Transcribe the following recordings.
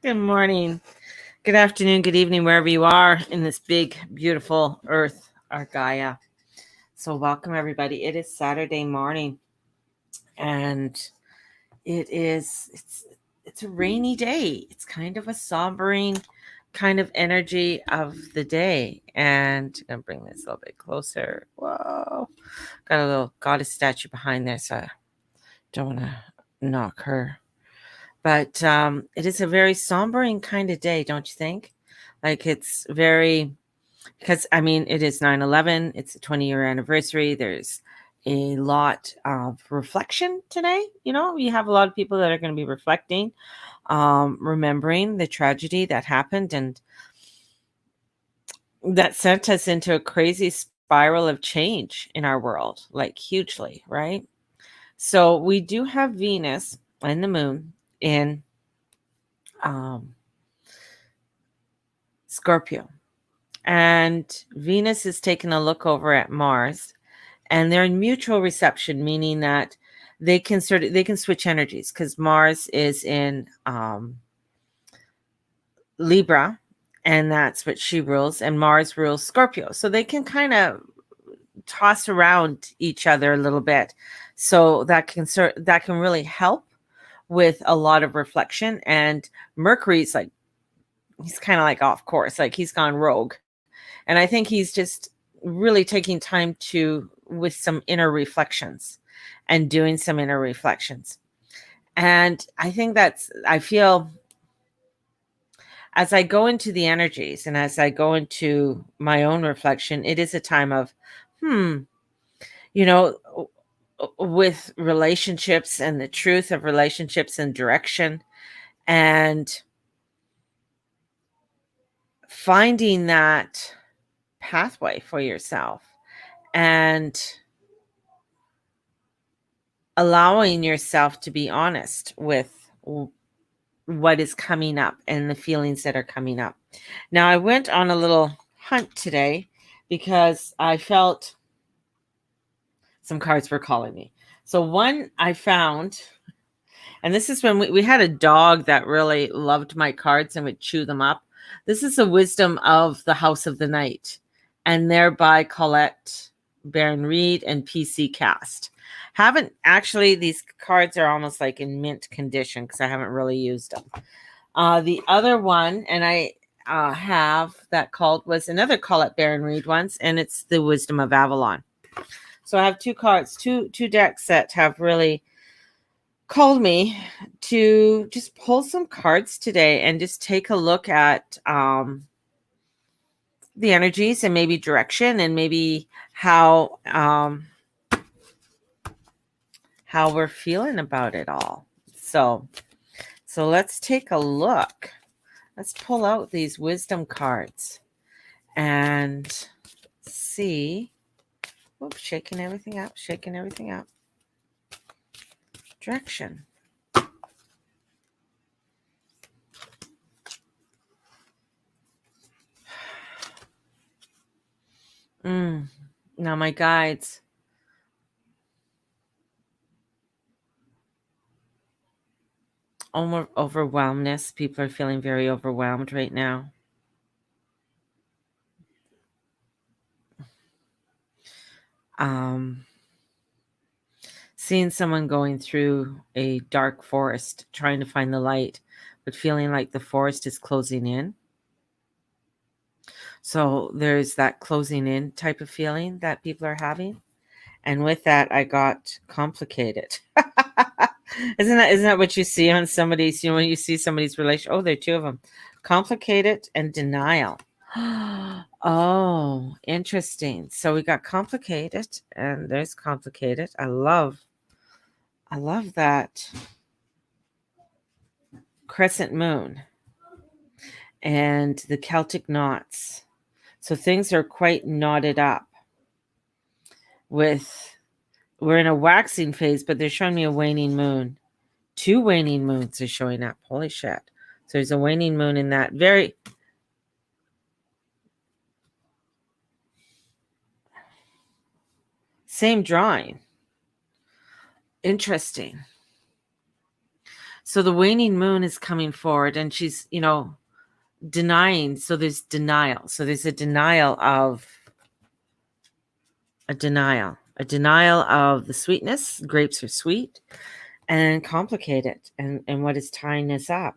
Good morning, good afternoon, good evening, wherever you are in this big, beautiful earth, our Gaia. So, welcome everybody. It is Saturday morning, and it's a rainy day. It's kind of a sombering kind of energy of the day. And I'm gonna bring this a little bit closer. Whoa, got a little goddess statue behind there, so I don't want to knock her. But it is a very sombering kind of day, don't you think? Like it's very, because I mean, it is 9/11. It's a 20-year anniversary. There's a lot of reflection today. You have a lot of people that are going to be reflecting, remembering the tragedy that happened and that sent us into a crazy spiral of change in our world, like hugely, right? So we do have Venus and the moon in um, Scorpio. And Venus is taking a look over at Mars, and they're in mutual reception, meaning that they can switch energies because Mars is in Libra, and that's what she rules, and Mars rules Scorpio. So they can kind of toss around each other a little bit. So that can really help with a lot of reflection. And Mercury's like, he's kind of like off course, like he's gone rogue. And I think he's just really taking time with some inner reflections and doing some inner reflections. And I feel as I go into the energies and as I go into my own reflection, it is a time of, you know, with relationships and the truth of relationships and direction and finding that pathway for yourself and allowing yourself to be honest with what is coming up and the feelings that are coming up. Now, I went on a little hunt today because I felt some cards were calling me. So one I found, and this is when we had a dog that really loved my cards and would chew them up. This is the wisdom of the House of the Night, and thereby Colette Baron Reed and PC Cast. Haven't actually, these cards are almost like in mint condition because I haven't really used them. The other one, and I have that called, was another Colette Baron Reed once, and it's the Wisdom of Avalon. So I have two cards, two decks that have really called me to just pull some cards today and just take a look at the energies and maybe direction and maybe how we're feeling about it all. So let's take a look. Let's pull out these wisdom cards and see. Oops, shaking everything up. Direction. Now my guides. Overwhelmness. People are feeling very overwhelmed right now. Seeing someone going through a dark forest, trying to find the light, but feeling like the forest is closing in. So there's that closing in type of feeling that people are having. And with that, I got complicated. Isn't that what you see on somebody's, when you see somebody's relation? Oh, there are two of them. Complicated and denial. Oh, interesting. So we got complicated and there's complicated. I love that crescent moon and the Celtic knots. So things are quite knotted up. We're in a waxing phase, but they're showing me a waning moon. Two waning moons are showing up. Holy shit. So there's a waning moon in that very same drawing. Interesting. So the waning moon is coming forward, and she's, denying. So there's denial. So there's a denial of the sweetness. Grapes are sweet and complicated, and what is tying us up.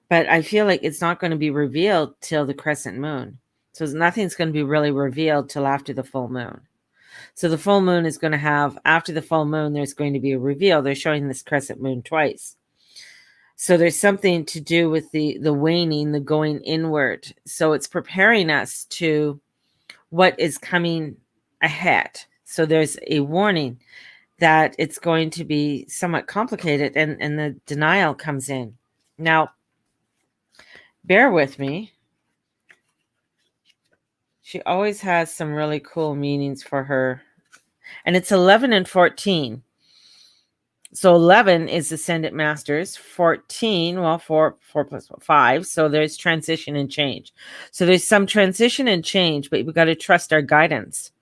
But I feel like it's not going to be revealed till the crescent moon. So nothing's going to be really revealed till after the full moon. So the full moon is going to have, after the full moon, there's going to be a reveal. They're showing this crescent moon twice. So there's something to do with the waning, the going inward. So it's preparing us to what is coming ahead. So there's a warning that it's going to be somewhat complicated, and the denial comes in. Now, bear with me. She always has some really cool meanings for her. And it's 11 and 14. So 11 is Ascendant Masters. 14, well, 4 plus 5. So there's transition and change. So there's some transition and change, but we've got to trust our guidance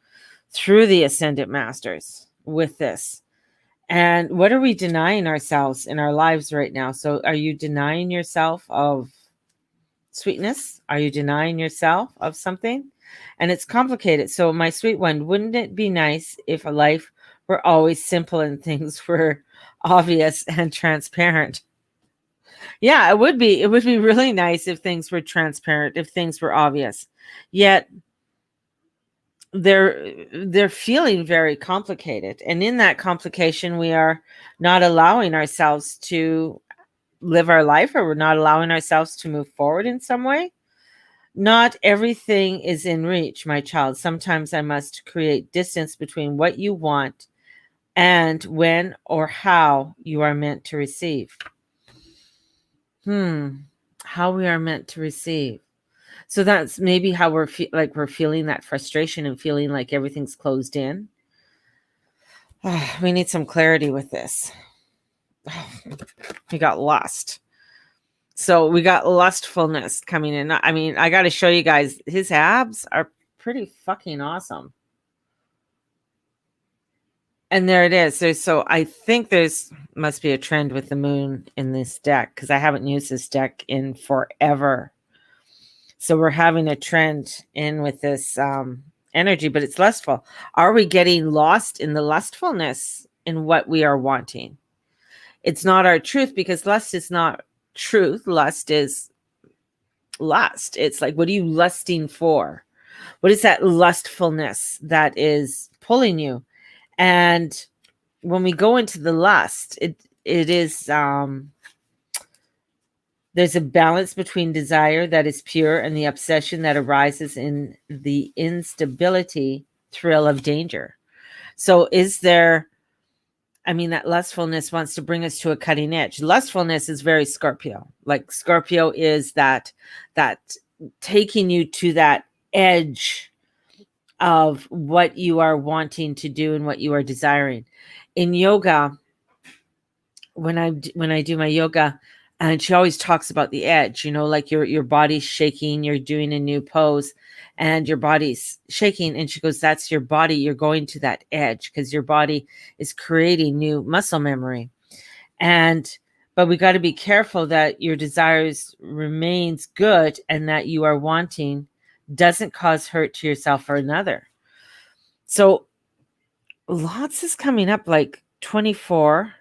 through the Ascendant Masters with this. And what are we denying ourselves in our lives right now? So are you denying yourself of sweetness? Are you denying yourself of something? And it's complicated. So my sweet one, wouldn't it be nice if a life were always simple and things were obvious and transparent? Yeah, it would be. It would be really nice if things were transparent, if things were obvious. Yet they're feeling very complicated. And in that complication, we are not allowing ourselves to live our life, or we're not allowing ourselves to move forward in some way. Not everything is in reach, my child. Sometimes I must create distance between what you want and when or how you are meant to receive. How we are meant to receive. So that's maybe how we're feeling that frustration and feeling like everything's closed in. We need some clarity with this. We got lust. So we got lustfulness coming in. I mean, I got to show you guys, his abs are pretty fucking awesome. And there it is. So I think must be a trend with the moon in this deck, because I haven't used this deck in forever. So we're having a trend in with this energy, but it's lustful. Are we getting lost in the lustfulness in what we are wanting? It's not our truth, because lust is not truth. Lust is lust. It's like, what are you lusting for? What is that lustfulness that is pulling you? And when we go into the lust, it is there's a balance between desire that is pure and the obsession that arises in the instability thrill of danger. So is there, that lustfulness wants to bring us to a cutting edge. Lustfulness is very Scorpio. Like Scorpio is that taking you to that edge of what you are wanting to do and what you are desiring. In yoga, when I do my yoga, and she always talks about the edge, like your body's shaking, you're doing a new pose and your body's shaking. And she goes, that's your body. You're going to that edge because your body is creating new muscle memory. But we got to be careful that your desires remains good and that you are wanting doesn't cause hurt to yourself or another. So lots is coming up, like 24.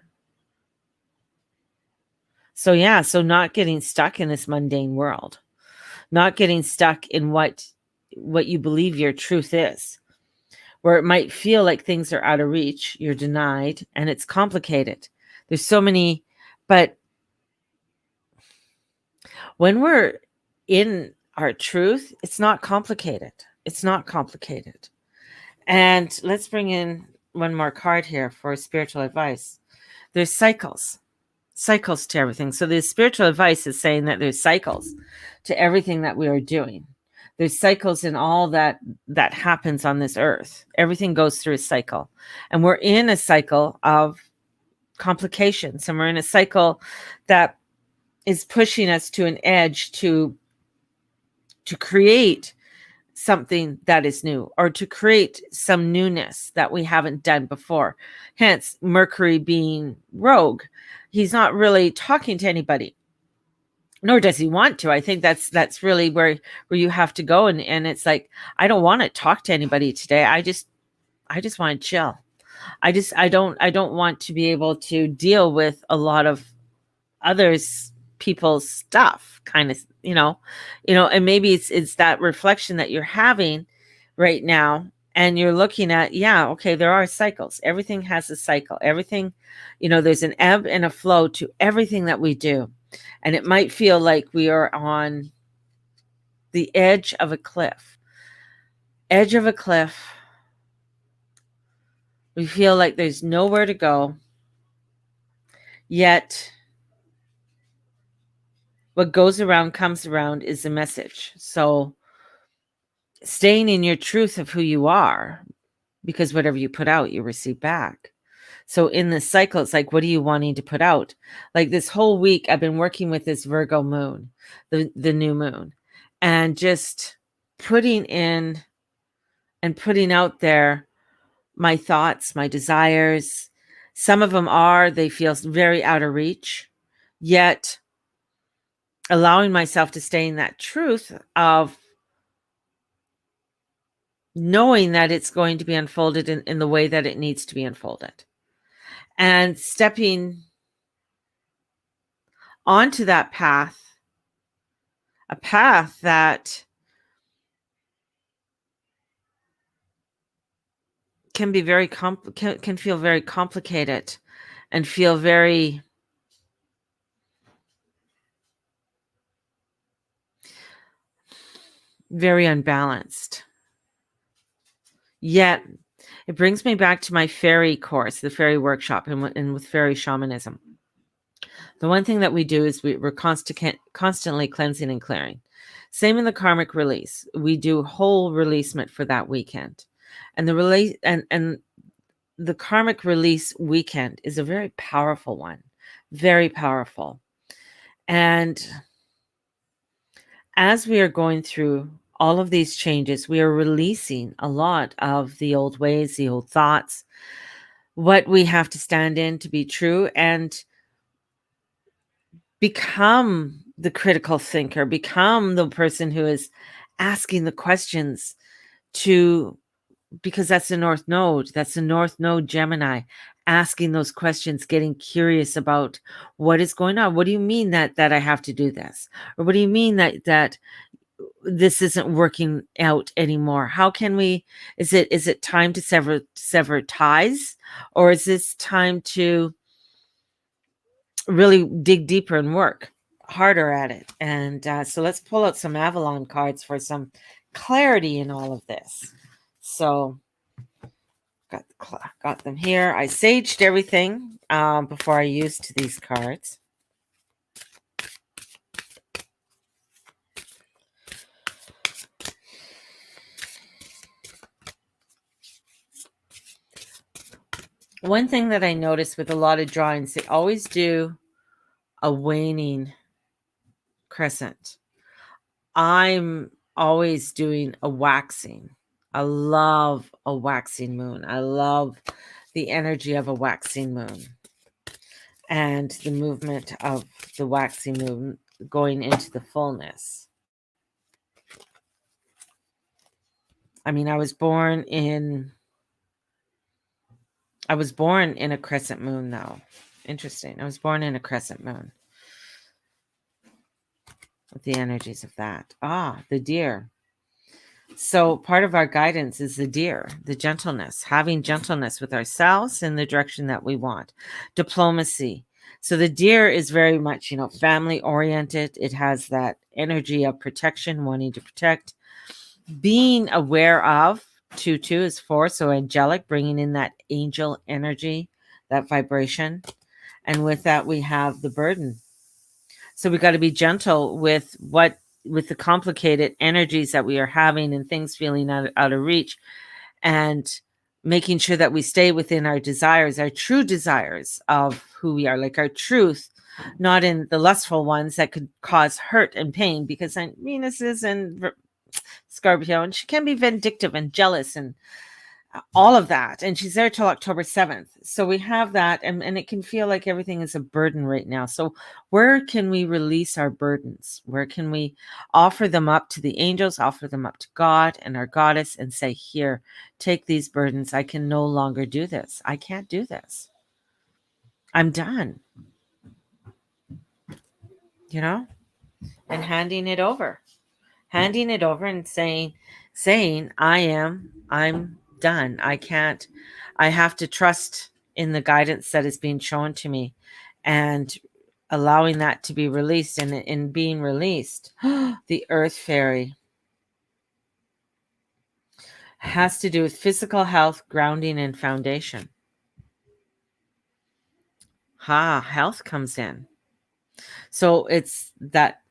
So yeah, so not getting stuck in this mundane world, not getting stuck in what you believe your truth is, where it might feel like things are out of reach, you're denied, and it's complicated. There's so many, but when we're in our truth, it's not complicated. It's not complicated. And let's bring in one more card here for spiritual advice. There's cycles to everything. So the spiritual advice is saying that there's cycles to everything that we are doing. There's cycles in all that happens on this earth. Everything goes through a cycle. And we're in a cycle of complications. And we're in a cycle that is pushing us to an edge to create something that is new, or to create some newness that we haven't done before. Hence, Mercury being rogue. he's not really talking to anybody, nor does he want to. I think that's really where you have to go, and it's like, I don't want to talk to anybody today. I just want to chill. I don't want to be able to deal with a lot of others people's stuff, kind of, and maybe it's that reflection that you're having right now, and you're looking at, yeah, okay, there are cycles. Everything has a cycle. Everything, there's an ebb and a flow to everything that we do. And it might feel like we are on the edge of a cliff. Edge of a cliff. We feel like there's nowhere to go. Yet what goes around comes around is the message. So staying in your truth of who you are, because whatever you put out, you receive back. So in this cycle, it's like, what are you wanting to put out? Like this whole week, I've been working with this Virgo moon, the new moon, and just putting in and putting out there my thoughts, my desires. Some of them they feel very out of reach, yet allowing myself to stay in that truth of knowing that it's going to be unfolded in the way that it needs to be unfolded. And stepping onto that path, a path that can be can feel very complicated and feel very very unbalanced. Yet it brings me back to my fairy course, the fairy workshop, and with fairy shamanism. The one thing that we do is we're constantly cleansing and clearing. Same in the karmic release. We do whole releasement for that weekend. And the release and the karmic release weekend is a very powerful one. Very powerful. And as we are going through all of these changes, we are releasing a lot of the old ways, the old thoughts, what we have to stand in to be true, and become the critical thinker, become the person who is asking the questions because that's the North Node. That's the North Node Gemini, asking those questions, getting curious about what is going on. What do you mean that I have to do this? Or what do you mean that this isn't working out anymore? How can we, is it time to sever ties? Or is this time to really dig deeper and work harder at it? And so let's pull out some Avalon cards for some clarity in all of this. So got them here. I saged everything before I used these cards. One thing that I noticed with a lot of drawings, they always do a waning crescent. I'm always doing a waxing. I love a waxing moon. I love the energy of a waxing moon and the movement of the waxing moon going into the fullness. I mean, I was born in a crescent moon, though. Interesting. I was born in a crescent moon with the energies of that. The deer. So part of our guidance is the deer, the gentleness, having gentleness with ourselves in the direction that we want. Diplomacy. So the deer is very much, family oriented. It has that energy of protection, wanting to protect, being aware of. 2 is 4, so angelic, bringing in that angel energy, that vibration. And with that, we have the burden. So we got to be gentle with the complicated energies that we are having and things feeling out of reach, and making sure that we stay within our desires, our true desires of who we are, like our truth, not in the lustful ones that could cause hurt and pain, because Venus is in Scorpio and she can be vindictive and jealous and all of that. And she's there till October 7th. So we have that, and it can feel like everything is a burden right now. So where can we release our burdens? Where can we offer them up to the angels, offer them up to God and our goddess, and say, here, take these burdens. I can no longer do this. I can't do this. I'm done. You know, and handing it over and saying I'm done. I have to trust in the guidance that is being shown to me, and allowing that to be released. And in being released, the earth fairy has to do with physical health, grounding, and foundation. Health comes in. So it's that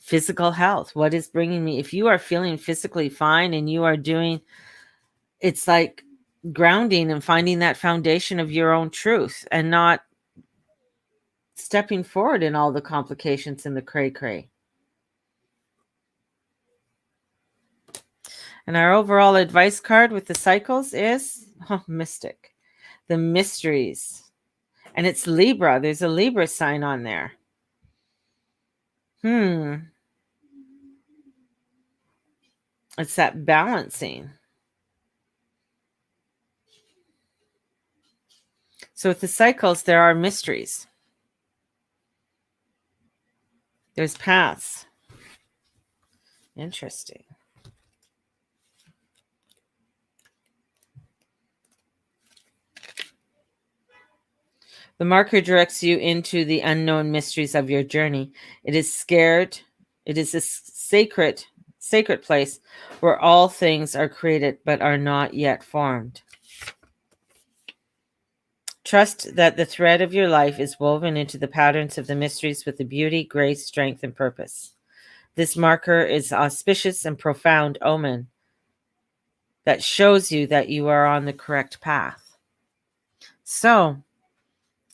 physical health. What is bringing me? If you are feeling physically fine and you are doing, it's like grounding and finding that foundation of your own truth, and not stepping forward in all the complications and the cray. And our overall advice card with the cycles is mystic, the mysteries. And it's Libra. There's a Libra sign on there. It's that balancing. So with the cycles, there are mysteries. There's paths. Interesting. The marker directs you into the unknown mysteries of your journey. It is scared. It is a sacred place where all things are created but are not yet formed. Trust that the thread of your life is woven into the patterns of the mysteries with the beauty, grace, strength, and purpose. This marker is auspicious and profound omen that shows you that you are on the correct path. So,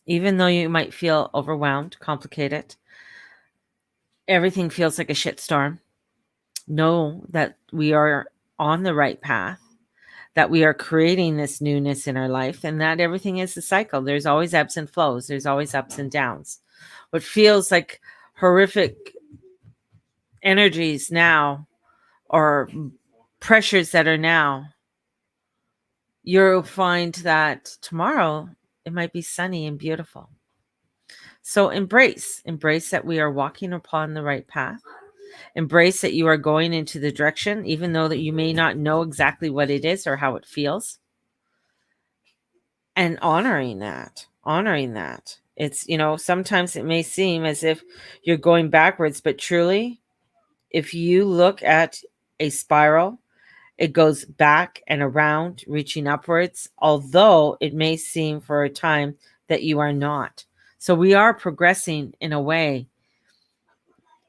even though you might feel overwhelmed, complicated, everything feels like a shitstorm, know that we are on the right path, that we are creating this newness in our life, and that everything is a cycle. There's always ebbs and flows. There's always ups and downs. What feels like horrific energies now, or pressures that are now, you'll find that tomorrow it might be sunny and beautiful. So embrace that we are walking upon the right path. Embrace that you are going into the direction, even though that you may not know exactly what it is or how it feels. And honoring that. It's, sometimes it may seem as if you're going backwards, but truly, if you look at a spiral, it goes back and around, reaching upwards, although it may seem for a time that you are not. So we are progressing in a way.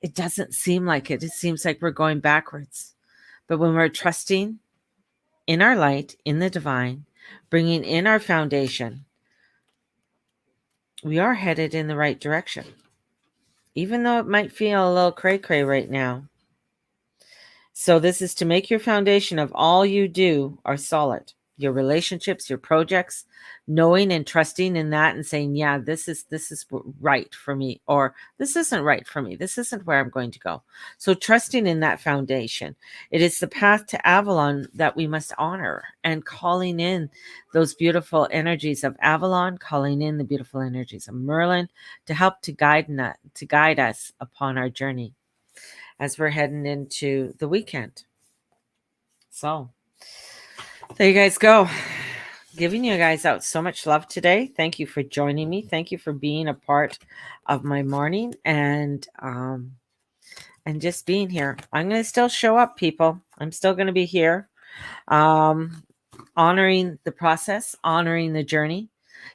It doesn't seem like it. It seems like we're going backwards. But when we're trusting in our light, in the divine, bringing in our foundation, we are headed in the right direction. Even though it might feel a little cray-cray right now. So this is to make your foundation of all you do are solid. Your relationships, your projects, knowing and trusting in that and saying, yeah, this is right for me, or this isn't right for me. This isn't where I'm going to go. So trusting in that foundation. It is the path to Avalon that we must honor, and calling in those beautiful energies of Avalon, calling in the beautiful energies of Merlin to help to guide us upon our journey as we're heading into the weekend. So there you guys go. Giving you guys out so much love today. Thank you for joining me. Thank you for being a part of my morning, and just being here. I'm going to still show up, people. I'm still going to be here, honoring the process, honoring the journey,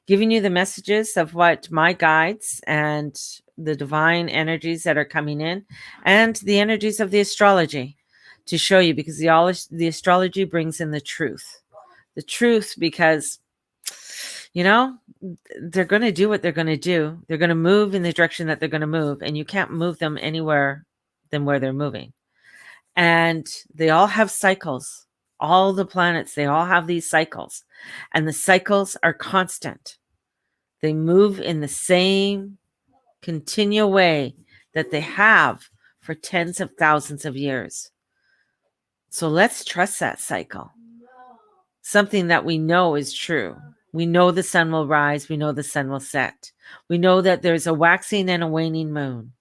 giving you the messages of what my guides and the divine energies that are coming in, and the energies of the astrology to show you, because the astrology brings in the truth, because, they're going to do what they're going to do. They're going to move in the direction that they're going to move, and you can't move them anywhere than where they're moving. And they all have cycles. All the planets, they all have these cycles, and the cycles are constant. They move in the same continual way that they have for tens of thousands of years. So let's trust that cycle. Something that we know is true. We know the sun will rise. We know the sun will set. We know that there's a waxing and a waning moon.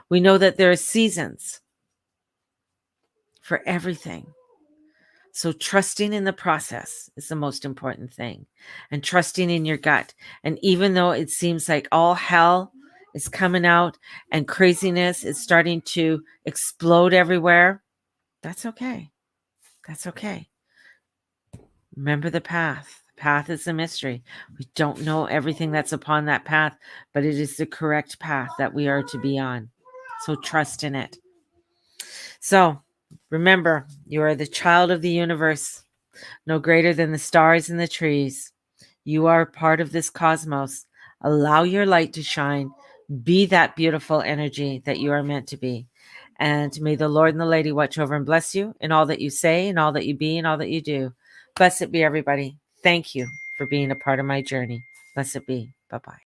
We know that there are seasons for everything. So trusting in the process is the most important thing, and trusting in your gut. And even though it seems like all hell is coming out and craziness is starting to explode everywhere, that's okay. That's okay. Remember the path. The path is a mystery. We don't know everything that's upon that path, but it is the correct path that we are to be on. So trust in it. So remember, you are the child of the universe, no greater than the stars and the trees. You are part of this cosmos. Allow your light to shine. Be that beautiful energy that you are meant to be. And may the Lord and the Lady watch over and bless you in all that you say, in all that you be, and all that you do. Blessed be everybody. Thank you for being a part of my journey. Blessed be. Bye-bye.